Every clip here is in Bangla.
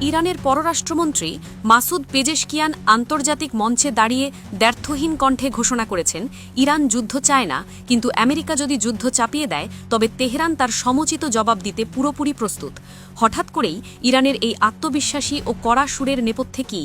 ইরানের পররাষ্ট্রমন্ত্রী মাসুদ পেজেশকিয়ান আন্তর্জাতিক মঞ্চে দাঁড়িয়ে দ্ব্যর্থহীন কণ্ঠে ঘোষণা করেছেন, ইরান যুদ্ধ চায় না, কিন্তু আমেরিকা যদি যুদ্ধ চাপিয়ে দেয় তবে তেহরান তার সমুচিত জবাব দিতে পুরোপুরি প্রস্তুত। হঠাৎ করেই ইরানের এই আত্মবিশ্বাসী ও কড়া সুরের নেপথ্যে কী?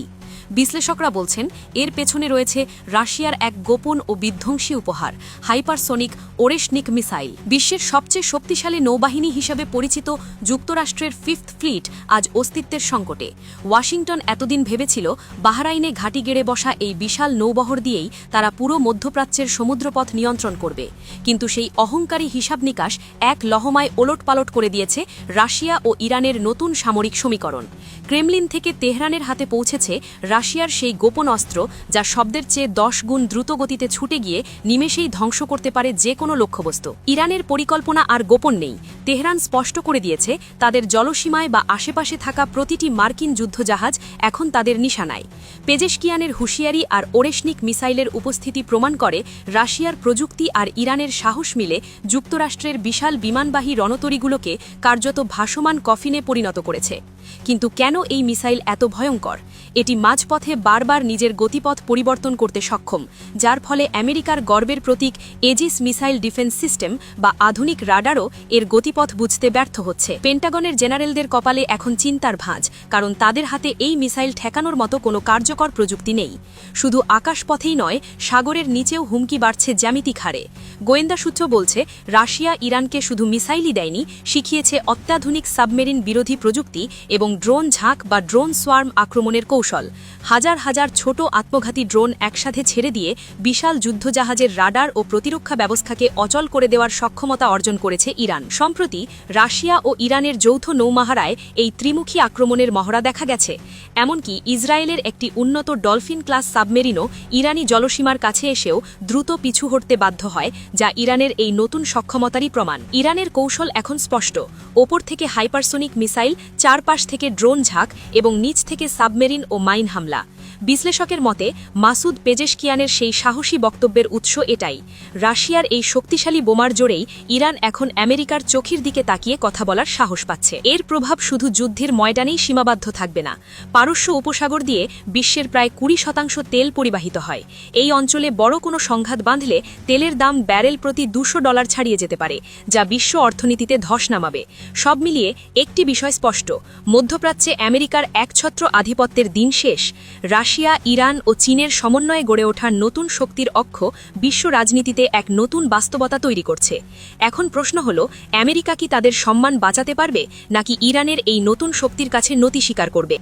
বিশ্লেষকরা বলছেন, এর পেছনে রয়েছে রাশিয়ার এক গোপন ও বিধ্বংসী উপহার, হাইপারসোনিক ওরেশনিক মিসাইল। বিশ্বের সবচেয়ে শক্তিশালী নৌবাহিনী হিসেবে পরিচিত যুক্তরাষ্ট্রের 5th ফ্লিট আজ অস্তিত্বের সংকটে। ওয়াশিংটন এতদিন ভেবেছিল বাহরাইনে ঘাঁটি গেড়ে বসা এই বিশাল নৌবহর দিয়েই তারা পুরো মধ্যপ্রাচ্যের সমুদ্রপথ নিয়ন্ত্রণ করবে, কিন্তু সেই অহংকারী হিসাব নিকাশ এক লহমায় ওলটপালট করে দিয়েছে রাশিয়া ও ইরানের নতুন সামরিক সমীকরণ। ক্রেমলিন থেকে তেহরানের হাতে পৌঁছেছে রাশিয়ার সেই গোপন অস্ত্র, যা শব্দের চেয়ে 10 গুণ দ্রুত গতিতে ছুটে গিয়ে নিমেষেই ধ্বংস করতে পারে যে কোনো লক্ষ্যবস্তু। ইরানের পরিকল্পনা আর গোপন নেই। তেহরান স্পষ্ট করে দিয়েছে তাদের জলসীমায় বা আশেপাশে থাকা প্রতিটি মার্কিন যুদ্ধজাহাজ এখন তাদের নিশানায়। পেজেশকিয়ানের হুঁশিয়ারি আর ওরেশনিক মিসাইলের উপস্থিতি প্রমাণ করে রাশিয়ার প্রযুক্তি আর ইরানের সাহস মিলে যুক্তরাষ্ট্রের বিশাল বিমানবাহী রণতরীগুলোকে কার্যত ভাসমান কফিনে পরিণত করেছে। কিন্তু কেন এই মিসাইল এত ভয়ঙ্কর? এটি মাঝপথে বারবার নিজের গতিপথ পরিবর্তন করতে সক্ষম, যার ফলে আমেরিকার গর্বের প্রতীক এজিস মিসাইল ডিফেন্স সিস্টেম বা আধুনিক রাডারও এর গতিপথ বুঝতে ব্যর্থ হচ্ছে। পেন্টাগনের জেনারেলদের কপালে এখন চিন্তার ভাঁজ, কারণ তাদের হাতে এই মিসাইল ঠেকানোর মতো কোনো কার্যকর প্রযুক্তি নেই। শুধু আকাশপথেই নয়, সাগরের নিচেও হুমকি বাড়ছে জ্যামিতিক হারে। গোয়েন্দা সূত্র বলছে, রাশিয়া ইরানকে শুধু মিসাইলই দেয়নি, শিখিয়েছে অত্যাধুনিক সাবমেরিন বিরোধী প্রযুক্তি এবং ড্রোন ঝাঁক বা ড্রোন সোয়ার্ম আক্রমণের কৌশল। হাজার হাজার ছোট আত্মঘাতী ড্রোন একসাথে ছেড়ে দিয়ে বিশাল যুদ্ধজাহাজের রাডার ও প্রতিরক্ষা ব্যবস্থাকে অচল করে দেওয়ার সক্ষমতা অর্জন করেছে ইরান। সম্প্রতি রাশিয়া ও ইরানের যৌথ নৌমহারায় এই ত্রিমুখী আক্রমণের মহড়া দেখা গেছে। এমনকি ইসরায়েলের একটি উন্নত ডলফিন ক্লাস সাবমেরিনও ইরানি জলসীমার কাছে এসেও দ্রুত পিছু হটতে বাধ্য হয়, যা ইরানের এই নতুন সক্ষমতারই প্রমাণ। ইরানের কৌশল এখন স্পষ্ট: ওপর থেকে হাইপারসোনিক মিসাইল, চারপাশ থেকে ড্রোন ঝাঁক এবং নিচ থেকে সাবমেরিন ও মাইন হামলা। বিশ্লেষকের মতে, মাসুদ পেজেশকিয়ানের সেই সাহসী বক্তব্যের উৎস এটাই। রাশিয়ার এই শক্তিশালী বোমার জোরেই ইরান এখন আমেরিকার চোখের দিকে তাকিয়ে কথা বলার সাহস পাচ্ছে। এর প্রভাব শুধু যুদ্ধের ময়দানেই সীমাবদ্ধ থাকবে না। পারস্য উপসাগর দিয়ে বিশ্বের প্রায় 20% তেল পরিবাহিত হয়। এই অঞ্চলে বড় কোনো সংঘাত বাঁধলে তেলের দাম ব্যারেল প্রতি $200 ছাড়িয়ে যেতে পারে, যা বিশ্ব অর্থনীতিতে ধস নামাবে। সব মিলিয়ে একটি বিষয় স্পষ্ট: মধ্যপ্রাচ্যে আমেরিকার একছত্র আধিপত্যের দিন শেষ। রাশিয়া, ইরান ও চীনের সমন্বয়ে গড়ে ওঠার নতুন শক্তির অক্ষ বিশ্ব রাজনীতিতে এক নতুন বাস্তবতা তৈরি করছে। এখন প্রশ্ন হল, আমেরিকা কি তাদের সম্মান বাঁচাতে পারবে, নাকি ইরানের এই নতুন শক্তির কাছে নতি স্বীকার করবে?